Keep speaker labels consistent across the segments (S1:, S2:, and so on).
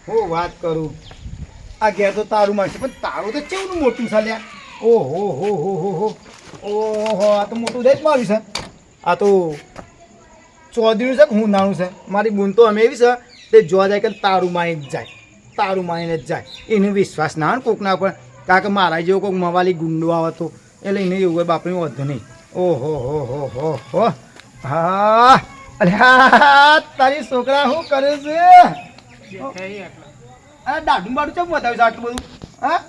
S1: હું વાત કરું આ ઘેર તો તારું મળશે પણ તારું તો કેવું મોટું છે લ્યા ઓહો હો હો હો હો ઓહો આ તો મોટું દે જ મારું છે આ તો ચોધરીનું છે કે હું નાનું છે મારી બૂન તો અમે એવી છે તે જોવા જાય કે તારું માની જ જાય તારું માનીને જ જાય એને વિશ્વાસ ના હોય કોકના પર કારણ કે મારા જેવો કોઈક મવાલી ગુંડો આવે તો એટલે એને એવું હોય બાપની વધુ નહીં ઓહો હો હો હો હો હા અરે હા તારી છોકરા શું કરે છે અરે દાઢું બાડું ચમ બતાવ્યું છે આટલું બધું હા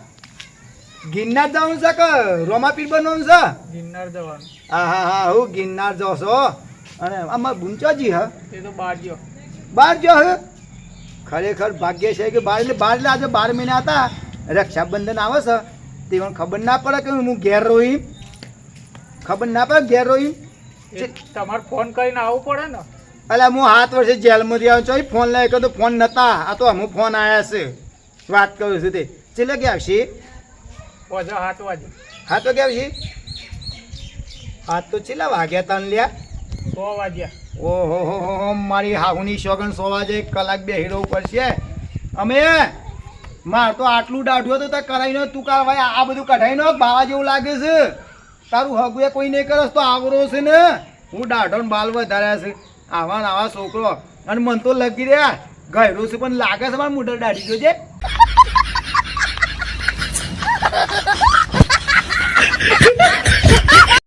S1: ગિરનાર જવાનું છે કે રોમાપીર બનવાનું છે
S2: ગિરનાર જવાનું.
S1: હા હા હા હું ગિરનાર જાઉં છો અને આમાં બુંચાજી હા
S2: એ તો બહાર ગયો.
S1: બાર જો હે ખરેખર ભાગ્ય છે કે બાર એટલે આજે 12 મહિના હતા રક્ષાબંધન આવે છે તે મને ખબર ના પડે કે હું ઘેર રોઈ ખબર ના પડે ઘેર રોઈ
S2: તમારે ફોન કરીને આવવું પડે ને.
S1: એટલે હું 7 વર્ષે જેલમાંથી આવ્યો છું ફોન લઈ તો ફોન નતા આ તો અમુક ફોન આવ્યા છે વાત કરું છું તે ચેલે ગયા છે
S2: પહોંચો 7 વાગે.
S1: હા તો કેવું છે હાથ તો છેલ્લા વાગ્યા તન લ્યા
S2: 100 વાગ્યા.
S1: ઓહો હો હો મારી હાહુની શોગન 100 વાગે 1 કલાક બે હીરો ઉપર છે અમે માર તો આટલું દાઢું તો કરાઈ નો તું કા ભાઈ આ બધું કઢાઈ નો બાવા જેવું લાગે છે તારું હગુએ કોઈ નહીં કરસ તો આવરો છે ને હું દાઢો ને બાલ વધાર્યા છે આવા ને આવા છોકરો અને મન તો લગી રહ્યા ગયરો છે પણ લાગે છે મારા મોઢે દાઢી જોજે